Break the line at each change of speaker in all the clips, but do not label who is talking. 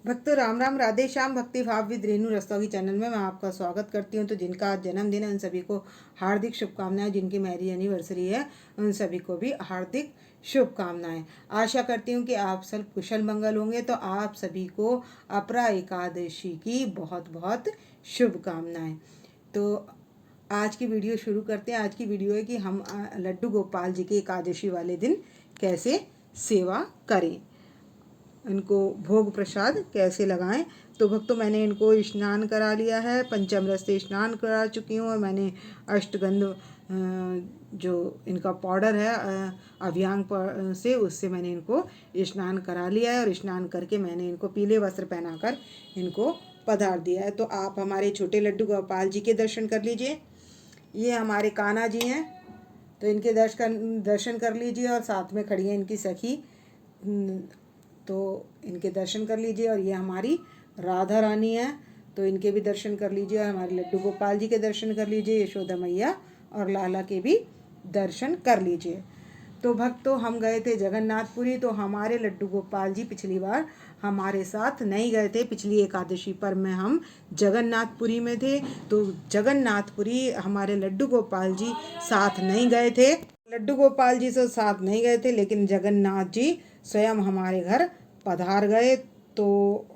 भक्तों राम राम, राधे श्याम। भक्ति भाव विद रेणु रस्तोगी चैनल में मैं आपका स्वागत करती हूं। तो जिनका आज जन्मदिन है उन सभी को हार्दिक शुभकामनाएं। जिनकी मैरिज एनिवर्सरी है उन सभी को भी हार्दिक शुभकामनाएं। आशा करती हूं कि आप सब कुशल मंगल होंगे। तो आप सभी को अपरा एकादशी की बहुत बहुत शुभकामनाएं। तो आज की वीडियो शुरू करते हैं। आज की वीडियो है कि हम लड्डू गोपाल जी के एकादशी वाले दिन कैसे सेवा करें, इनको भोग प्रसाद कैसे लगाएं। तो भक्तों मैंने इनको स्नान करा लिया है, पंचामृत से स्नान करा चुकी हूँ और मैंने अष्टगंध जो इनका पाउडर है अभ्यंग से उससे मैंने इनको स्नान करा लिया है। और स्नान करके मैंने इनको पीले वस्त्र पहनाकर इनको पधार दिया है। तो आप हमारे छोटे लड्डू गोपाल जी के दर्शन कर लीजिए। ये हमारे कान्हा जी हैं, तो इनके दर्शन कर लीजिए। और साथ में खड़ी है इनकी सखी, तो इनके दर्शन कर लीजिए। और ये हमारी राधा रानी है, तो इनके भी दर्शन कर लीजिए। और हमारे लड्डू गोपाल जी के दर्शन कर लीजिए। यशोदा मैया और लाला के भी दर्शन कर लीजिए। तो भक्तों हम गए थे जगन्नाथपुरी। तो हमारे लड्डू गोपाल जी पिछली बार हमारे साथ नहीं गए थे। पिछली एकादशी पर में हम जगन्नाथपुरी में थे, तो जगन्नाथपुरी हमारे लड्डू गोपाल जी साथ नहीं गए थे। लड्डू गोपाल जी से साथ नहीं गए थे, लेकिन जगन्नाथ जी स्वयं हमारे घर पधार गए। तो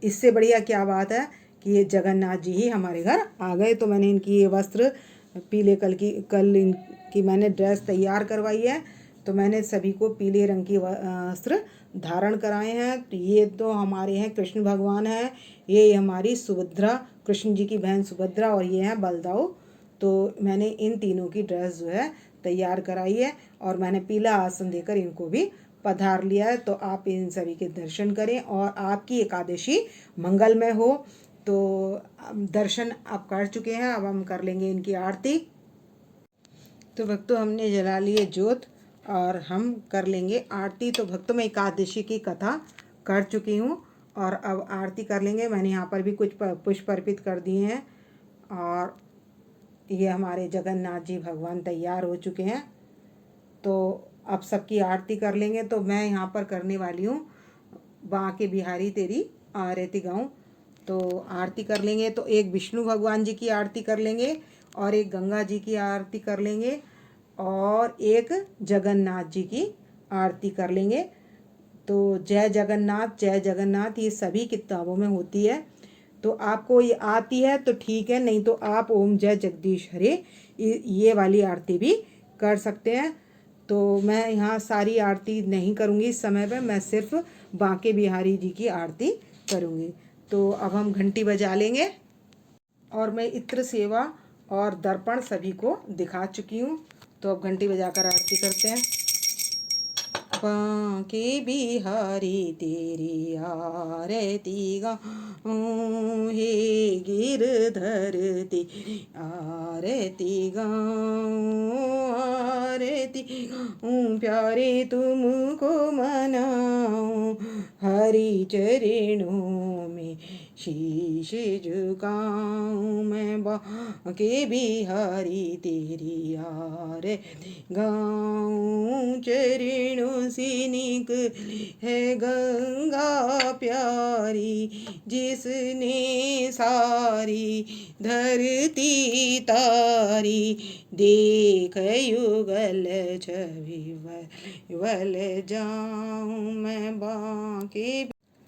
इससे बढ़िया क्या बात है कि ये जगन्नाथ जी ही हमारे घर आ गए। तो मैंने इनकी ये वस्त्र पीले कल इनकी मैंने ड्रेस तैयार करवाई है। तो मैंने सभी को पीले रंग की वस्त्र धारण कराए हैं। तो ये तो हमारे हैं कृष्ण भगवान हैं, ये हमारी सुभद्रा, कृष्ण जी की बहन सुभद्रा, और ये हैं बलदाऊ। तो मैंने इन तीनों की ड्रेस जो है तैयार कराई है और मैंने पीला आसन देकर इनको भी पधार लिया है। तो आप इन सभी के दर्शन करें और आपकी एकादशी मंगलमय हो। तो दर्शन आप कर चुके हैं, अब हम कर लेंगे इनकी आरती। तो भक्तों हमने जला लिए ज्योत और हम कर लेंगे आरती। तो भक्तों मैं एकादशी की कथा कर चुकी हूँ और अब आरती कर लेंगे। मैंने यहाँ पर भी कुछ पुष्प अर्पित कर दिए हैं और ये हमारे जगन्नाथ जी भगवान तैयार हो चुके हैं। तो अब सबकी आरती कर लेंगे। तो मैं यहाँ पर करने वाली हूँ बांके बिहारी तेरी आरती गाऊं। तो आरती कर लेंगे। तो एक विष्णु भगवान जी की आरती कर लेंगे और एक गंगा जी की आरती कर लेंगे और एक जगन्नाथ जी की आरती कर लेंगे। तो जय जगन्नाथ ये सभी किताबों में होती है। तो आपको ये आती है तो ठीक है, नहीं तो आप ओम जय जगदीश हरे ये वाली आरती भी कर सकते हैं। तो मैं यहाँ सारी आरती नहीं करूँगी इस समय पे, मैं सिर्फ बांके बिहारी जी की आरती करूँगी। तो अब हम घंटी बजा लेंगे और मैं इत्र सेवा और दर्पण सभी को दिखा चुकी हूँ। तो अब घंटी बजाकर आरती करते हैं। बांके बिहारी तेरी आरती गाऊं, हे गिरधर तेरी आरती गाऊं, आरती गाऊं, प्यारे तुमको मनाऊं, हरि चरणों में शीश झुकाऊं, मैं बांके बिहारी तेरी आरती गाऊं, चरणों से निकली है गंगा प्यारी, जिसने सारी धरती तारी, देख युगल छवि वल जाऊं, मैं बांके।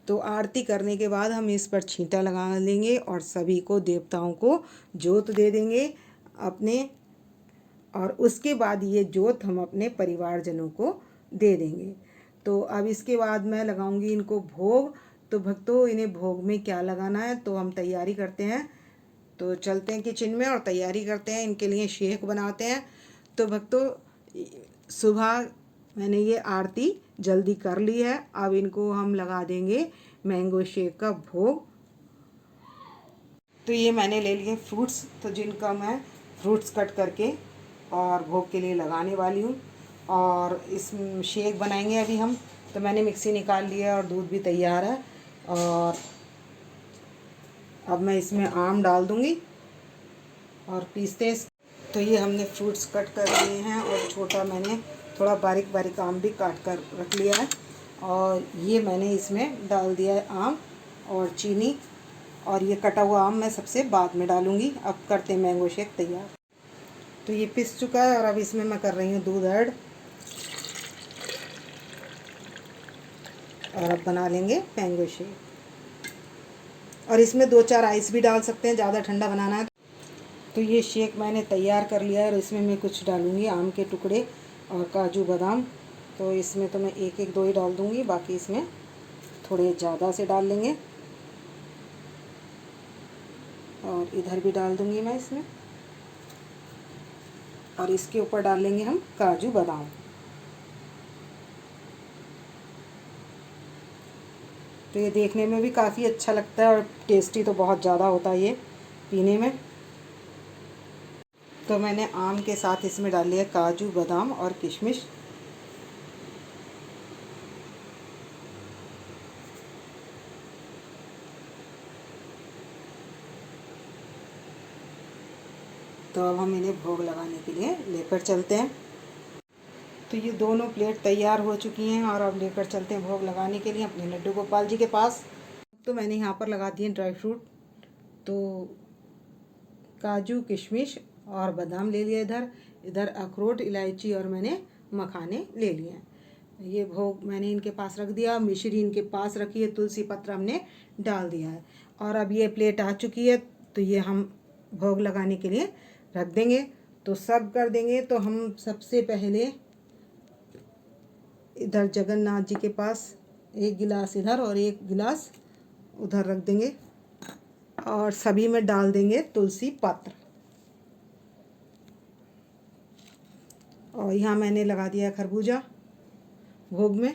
तो आरती करने के बाद हम इस पर छींटा लगा लेंगे और सभी को देवताओं को जोत दे देंगे अपने, और उसके बाद ये जोत हम अपने परिवारजनों को दे देंगे। तो अब इसके बाद मैं लगाऊंगी इनको भोग। तो भक्तों इन्हें भोग में क्या लगाना है तो हम तैयारी करते हैं। तो चलते हैं किचन में और तैयारी करते हैं, इनके लिए शेक बनाते हैं। तो भक्तों सुबह मैंने ये आरती जल्दी कर ली है, अब इनको हम लगा देंगे मैंगो शेक का भोग। तो ये मैंने ले लिए फ्रूट्स, तो जिनका मैं फ्रूट्स कट करके और भोग के लिए लगाने वाली हूँ। और इस शेक बनाएंगे अभी हम। तो मैंने मिक्सी निकाल लिया और दूध भी तैयार है। और अब मैं इसमें आम डाल दूँगी और पीसते। तो ये हमने फ्रूट्स कट कर लिए हैं और छोटा मैंने थोड़ा बारीक बारीक आम भी काट कर रख लिया है। और ये मैंने इसमें डाल दिया है आम और चीनी, और ये कटा हुआ आम मैं सबसे बाद में डालूँगी। अब करते हैं मैंगो शेक तैयार। तो ये पिस चुका है और अब इसमें मैं कर रही हूँ दूध ऐड, और अब बना लेंगे मैंगो शेक। और इसमें 2-4 आइस भी डाल सकते हैं, ज़्यादा ठंडा बनाना है। तो ये शेक मैंने तैयार कर लिया है और इसमें मैं कुछ डालूँगी आम के टुकड़े और काजू बादाम। तो इसमें तो मैं 1-1-2 ही डाल दूँगी, बाकी इसमें थोड़े ज़्यादा से डाल लेंगे। और इधर भी डाल दूँगी मैं इसमें, और इसके ऊपर डाल लेंगे हम काजू बादाम। तो ये देखने में भी काफ़ी अच्छा लगता है और टेस्टी तो बहुत ज़्यादा होता है ये पीने में। तो मैंने आम के साथ इसमें डाल लिया काजू बादाम और किशमिश। तो अब हम इन्हें भोग लगाने के लिए लेकर चलते हैं। तो ये दोनों प्लेट तैयार हो चुकी हैं और अब लेकर चलते हैं भोग लगाने के लिए अपने लड्डू गोपाल जी के पास। तो मैंने यहाँ पर लगा दिए ड्राई फ्रूट, तो काजू किशमिश और बादाम ले लिया, इधर इधर अखरोट इलायची और मैंने मखाने ले लिए हैं। ये भोग मैंने इनके पास रख दिया, मिश्री इनके पास रखी है, तुलसी पत्र हमने डाल दिया है। और अब ये प्लेट आ चुकी है, तो ये हम भोग लगाने के लिए रख देंगे। तो सब कर देंगे। तो हम सबसे पहले इधर जगन्नाथ जी के पास 1 गिलास इधर और 1 गिलास उधर रख देंगे, और सभी में डाल देंगे तुलसी पत्र। और यहाँ मैंने लगा दिया खरबूजा भोग में।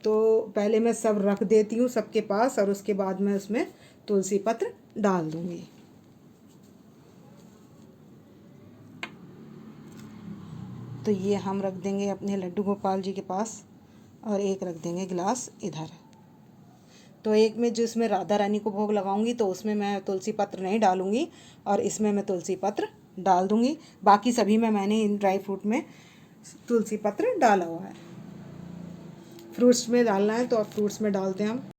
तो पहले मैं सब रख देती हूँ सबके पास, और उसके बाद मैं उसमें तुलसी पत्र डाल दूँगी। तो ये हम रख देंगे अपने लड्डू गोपाल जी के पास, और एक रख देंगे गिलास इधर। तो एक में जिसमें राधा रानी को भोग लगाऊंगी तो उसमें मैं तुलसी पत्र नहीं डालूंगी, और इसमें मैं तुलसी पत्र डाल दूंगी। बाकी सभी में मैंने इन ड्राई फ्रूट में तुलसी पत्र डाला हुआ है। फ्रूट्स में डालना है तो अब फ्रूट्स में डालते हैं हम।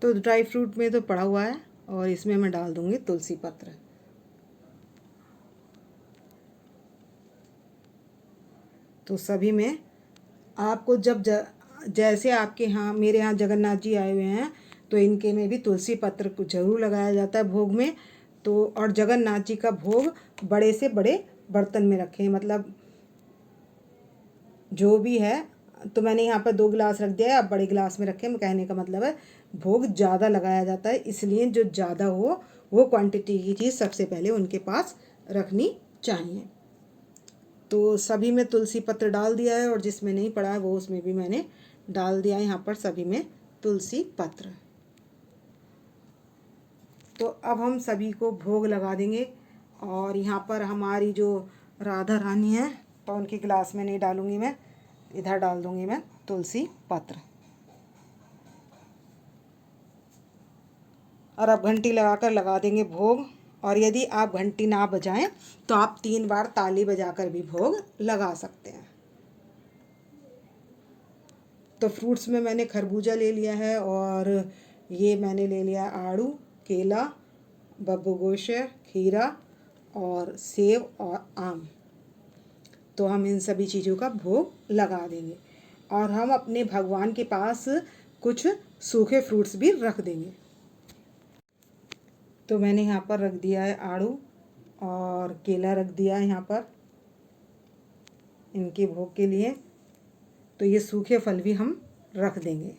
तो ड्राई फ्रूट में तो पड़ा हुआ है, और इसमें मैं डाल दूंगी तुलसी पत्र। तो सभी में आपको जब जैसे आपके यहाँ मेरे यहाँ जगन्नाथ जी आए हुए हैं तो इनके में भी तुलसी पत्र को जरूर लगाया जाता है भोग में। तो और जगन्नाथ जी का भोग बड़े से बड़े बर्तन में रखें, मतलब जो भी है। तो मैंने यहाँ पर 2 गिलास रख दिया है, अब बड़े गिलास में रखें। कहने का मतलब है भोग ज़्यादा लगाया जाता है, इसलिए जो ज़्यादा हो वो क्वांटिटी की चीज़ सबसे पहले उनके पास रखनी चाहिए। तो सभी में तुलसी पत्र डाल दिया है, और जिसमें नहीं पड़ा है वो उसमें भी मैंने डाल दिया है यहाँ पर सभी में तुलसी पत्र। तो अब हम सभी को भोग लगा देंगे। और यहाँ पर हमारी जो राधा रानी है तो उनके गिलास में नहीं डालूँगी मैं, इधर डाल दूँगी मैं तुलसी पत्र। और अब घंटी लगाकर लगा देंगे भोग। और यदि आप घंटी ना बजाएं तो आप 3 बार ताली बजाकर भी भोग लगा सकते हैं। तो फ्रूट्स में मैंने खरबूजा ले लिया है, और ये मैंने ले लिया आड़ू, केला, बब्बूगोश, खीरा और सेब और आम। तो हम इन सभी चीज़ों का भोग लगा देंगे, और हम अपने भगवान के पास कुछ सूखे फ्रूट्स भी रख देंगे। तो मैंने यहाँ पर रख दिया है आड़ू और केला रख दिया है यहाँ पर इनके भोग के लिए। तो ये सूखे फल भी हम रख देंगे।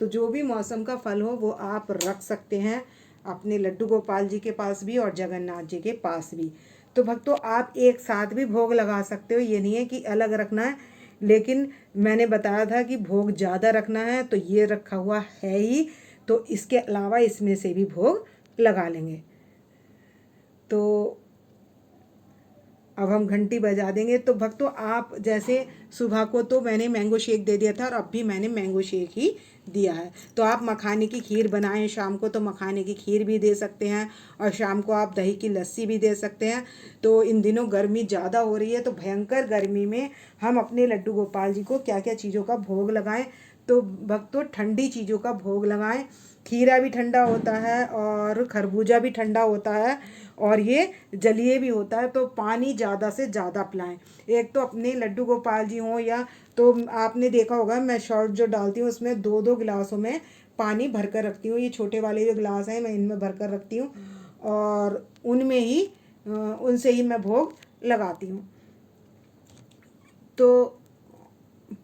तो जो भी मौसम का फल हो वो आप रख सकते हैं अपने लड्डू गोपाल जी के पास भी और जगन्नाथ जी के पास भी। तो भक्तों आप एक साथ भी भोग लगा सकते हो, ये नहीं है कि अलग रखना है। लेकिन मैंने बताया था कि भोग ज़्यादा रखना है तो ये रखा हुआ है ही, तो इसके अलावा इसमें से भी भोग लगा लेंगे। तो अब हम घंटी बजा देंगे। तो भक्तों आप जैसे सुबह को तो मैंने मैंगो शेक दे दिया था और अब भी मैंने मैंगो शेक ही दिया है। तो आप मखाने की खीर बनाएं शाम को, तो मखाने की खीर भी दे सकते हैं और शाम को आप दही की लस्सी भी दे सकते हैं। तो इन दिनों गर्मी ज़्यादा हो रही है, तो भयंकर गर्मी में हम अपने लड्डू गोपाल जी को क्या क्या चीज़ों का भोग लगाएं। तो भक्तों, ठंडी चीज़ों का भोग लगाएं। खीरा भी ठंडा होता है और खरबूजा भी ठंडा होता है और ये जलीय भी होता है। तो पानी ज़्यादा से ज़्यादा पिलाएं। एक तो अपने लड्डू गोपाल जी हों या तो आपने देखा होगा मैं शॉर्ट जो डालती हूँ उसमें 2-2 गिलासों में पानी भर कर रखती हूँ। ये छोटे वाले जो गिलास हैं मैं इनमें भर कर रखती हूँ और उनमें ही उनसे ही मैं भोग लगाती हूँ। तो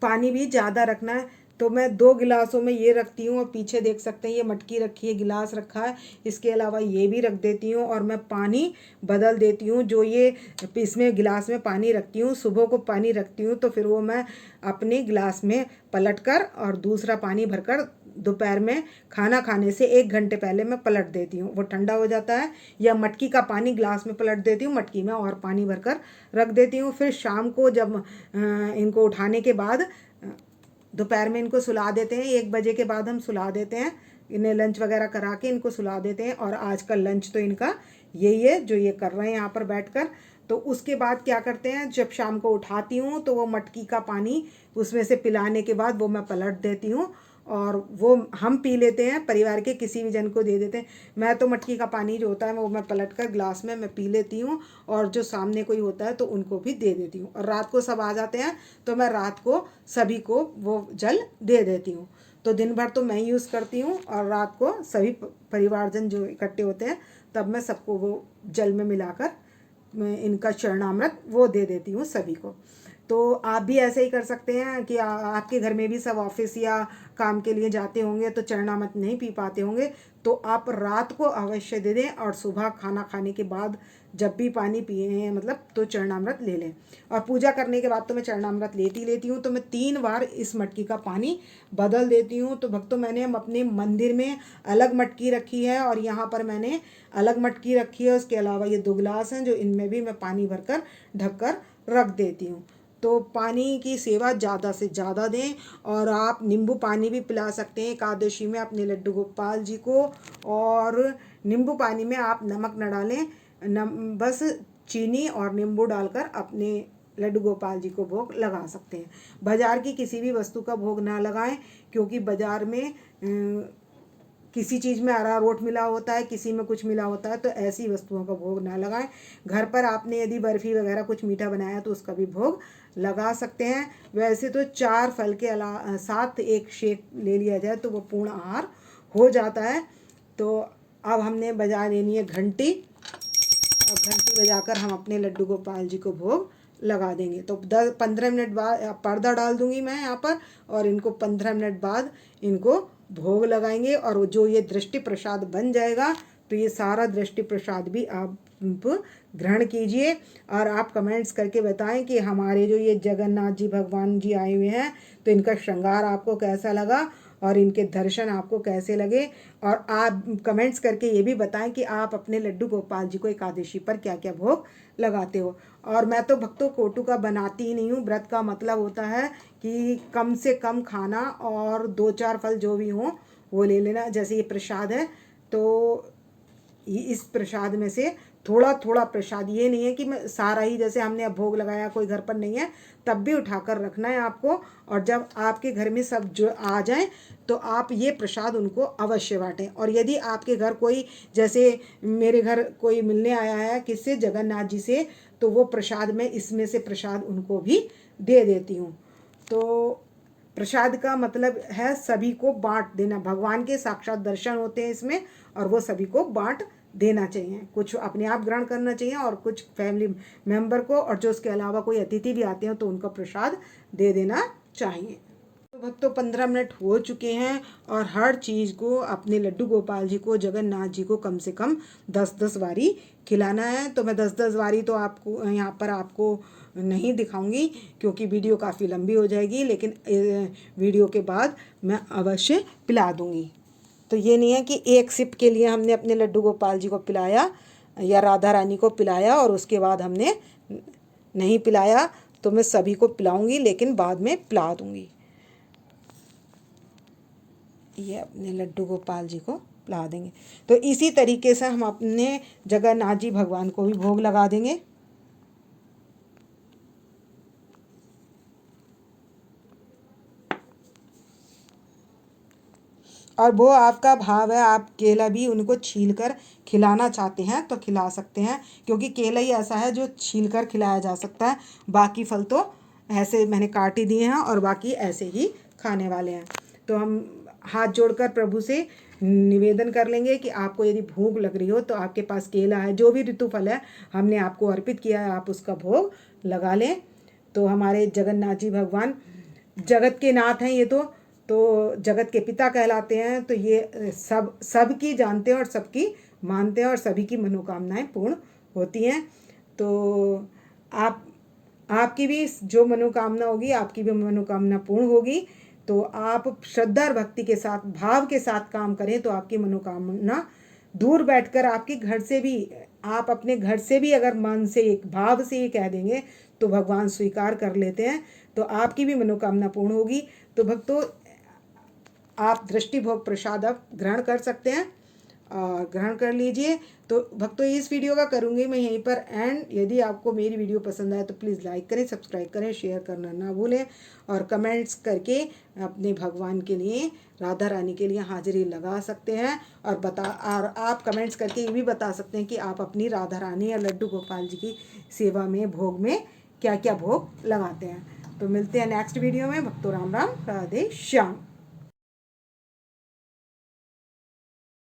पानी भी ज़्यादा रखना है। तो मैं 2 गिलासों में ये रखती हूँ और पीछे देख सकते हैं ये मटकी रखी है, गिलास रखा है। इसके अलावा ये भी रख देती हूँ और मैं पानी बदल देती हूँ। जो ये इसमें गिलास में पानी रखती हूँ, सुबह को पानी रखती हूँ तो फिर वो मैं अपने गिलास में पलट कर और दूसरा पानी भरकर दोपहर में खाना खाने से 1 घंटे पहले मैं पलट देती हूँ, वो ठंडा हो जाता है। या मटकी का पानी ग्लास में पलट देती हूँ, मटकी में और पानी भरकर रख देती हूँ। फिर शाम को जब इनको उठाने के बाद दोपहर में इनको सुला देते हैं, 1 बजे के बाद हम सुला देते हैं। इन्हें लंच वगैरह करा के इनको सुला देते हैं और आज का लंच तो इनका यही है जो ये कर रहे हैं यहाँ पर बैठकर। तो उसके बाद क्या करते हैं, जब शाम को उठाती हूँ तो वो मटकी का पानी उसमें से पिलाने के बाद वो मैं पलट देती हूँ और वो हम पी लेते हैं, परिवार के किसी भी जन को दे देते हैं। मैं तो मटकी का पानी जो होता है वो मैं पलट कर ग्लास में मैं पी लेती हूँ और जो सामने कोई होता है तो उनको भी दे देती हूँ। और रात को सब आ जाते हैं तो मैं रात को सभी को वो जल दे देती हूँ। तो दिन भर तो मैं यूज़ करती हूँ और रात को सभी परिवारजन जो इकट्ठे होते हैं तब मैं सबको वो जल में मिलाकर मैं इनका चरणामृत वो दे देती हूँ सभी को। तो आप भी ऐसे ही कर सकते हैं कि आपके घर में भी सब ऑफिस या काम के लिए जाते होंगे तो चरणामृत नहीं पी पाते होंगे, तो आप रात को अवश्य दे दें और सुबह खाना खाने के बाद जब भी पानी पिए मतलब तो चरणामृत ले लें। और पूजा करने के बाद तो मैं चरणामृत लेती हूँ। तो मैं 3 बार इस मटकी का पानी बदल देती हूँ। तो भक्तों, मैंने अपने मंदिर में अलग मटकी रखी है और यहाँ पर मैंने अलग मटकी रखी है। उसके अलावा ये 2 गिलास हैं जो इनमें भी मैं पानी भरकर ढककर रख देती हूँ। तो पानी की सेवा ज़्यादा से ज़्यादा दें और आप नींबू पानी भी पिला सकते हैं एकादशी में अपने लड्डू गोपाल जी को। और नींबू पानी में आप नमक न डालें, बस चीनी और नींबू डालकर अपने लड्डू गोपाल जी को भोग लगा सकते हैं। बाज़ार की किसी भी वस्तु का भोग ना लगाएं, क्योंकि बाज़ार में किसी चीज़ में अरारोट मिला होता है, किसी में कुछ मिला होता है, तो ऐसी वस्तुओं का भोग ना लगाएं। घर पर आपने यदि बर्फ़ी वगैरह कुछ मीठा बनाया तो उसका भी भोग लगा सकते हैं। वैसे तो 4 फल के साथ एक शेक ले लिया जाए तो वो पूर्ण आहार हो जाता है। तो अब हमने बजा लेनी है घंटी। अब घंटी बजाकर हम अपने लड्डू गोपाल जी को भोग लगा देंगे। तो 15 मिनट बाद पर्दा डाल दूंगी मैं यहाँ पर और इनको 15 मिनट बाद इनको भोग लगाएंगे और जो ये दृष्टि प्रसाद बन जाएगा तो ये सारा दृष्टि प्रसाद भी आप ग्रहण कीजिए। और आप कमेंट्स करके बताएं कि हमारे जो ये जगन्नाथ जी भगवान जी आए हुए हैं तो इनका श्रृंगार आपको कैसा लगा और इनके दर्शन आपको कैसे लगे। और आप कमेंट्स करके ये भी बताएं कि आप अपने लड्डू गोपाल जी को एकादशी पर क्या क्या भोग लगाते हो। और मैं तो भक्तों कोटू का बनाती ही नहीं हूँ। व्रत का मतलब होता है कि कम से कम खाना और 2-4 फल जो भी हों वो ले लेना। जैसे ये प्रसाद है तो इस प्रसाद में से थोड़ा थोड़ा प्रसाद, ये नहीं है कि मैं सारा ही, जैसे हमने अब भोग लगाया कोई घर पर नहीं है तब भी उठाकर रखना है आपको। और जब आपके घर में सब जो आ जाएं तो आप ये प्रसाद उनको अवश्य बांटें। और यदि आपके घर कोई, जैसे मेरे घर कोई मिलने आया है किससे, जगन्नाथ जी से, तो वो प्रसाद में इसमें से प्रसाद उनको भी दे देती हूँ। तो प्रसाद का मतलब है सभी को बांट देना। भगवान के साक्षात दर्शन होते हैं इसमें और वो सभी को बांट देना चाहिए। कुछ अपने आप ग्रहण करना चाहिए और कुछ फैमिली मेंबर को, और जो उसके अलावा कोई अतिथि भी आते हैं तो उनका प्रसाद दे देना चाहिए। तो भक्तों 15 मिनट हो चुके हैं और हर चीज़ को अपने लड्डू गोपाल जी को, जगन्नाथ जी को कम से कम 10-10 बारी खिलाना है। तो मैं 10-10 बारी तो आपको यहाँ पर आपको नहीं दिखाऊंगी क्योंकि वीडियो काफ़ी लंबी हो जाएगी, लेकिन वीडियो के बाद मैं अवश्य पिला दूंगी। तो ये नहीं है कि एक सिप के लिए हमने अपने लड्डू गोपाल जी को पिलाया या राधा रानी को पिलाया और उसके बाद हमने नहीं पिलाया। तो मैं सभी को पिलाऊंगी, लेकिन बाद में पिला दूंगी। ये अपने लड्डू गोपाल जी को पिला देंगे। तो इसी तरीके से हम अपने जगन्नाथ जी भगवान को भी भोग लगा देंगे। और वो आपका भाव है, आप केला भी उनको छील कर खिलाना चाहते हैं तो खिला सकते हैं, क्योंकि केला ही ऐसा है जो छील कर खिलाया जा सकता है। बाकी फल तो ऐसे मैंने काट ही दिए हैं और बाकी ऐसे ही खाने वाले हैं। तो हम हाथ जोड़कर प्रभु से निवेदन कर लेंगे कि आपको यदि भूख लग रही हो तो आपके पास केला है, जो भी ऋतु फल है हमने आपको अर्पित किया है, आप उसका भोग लगा लें। तो हमारे जगन्नाथ जी भगवान जगत के नाथ हैं, ये तो जगत के पिता कहलाते हैं। तो ये सबकी जानते हैं और सबकी मानते हैं और सभी की मनोकामनाएं पूर्ण होती हैं। तो आपकी भी जो मनोकामना होगी, आपकी भी मनोकामना पूर्ण होगी। तो आप श्रद्धा और भक्ति के साथ, भाव के साथ काम करें तो आपकी मनोकामना दूर बैठकर आपके घर से भी, आप अपने घर से भी अगर मन से एक भाव से ये कह देंगे तो भगवान स्वीकार कर लेते हैं। तो आपकी भी मनोकामना पूर्ण होगी। तो भक्तों, आप दृष्टि भोग प्रसाद आप ग्रहण कर सकते हैं और ग्रहण कर लीजिए। तो भक्तों, इस वीडियो का करूँगी मैं यहीं पर एंड। यदि आपको मेरी वीडियो पसंद आए तो प्लीज़ लाइक करें, सब्सक्राइब करें, शेयर करना ना भूलें और कमेंट्स करके अपने भगवान के लिए, राधा रानी के लिए हाजिरी लगा सकते हैं। और आप कमेंट्स करके ये भी बता सकते हैं कि आप अपनी राधा रानी या लड्डू गोपाल जी की सेवा में, भोग में क्या क्या भोग लगाते हैं। तो मिलते हैं नेक्स्ट वीडियो में। भक्तों, राम राम, राधे श्याम।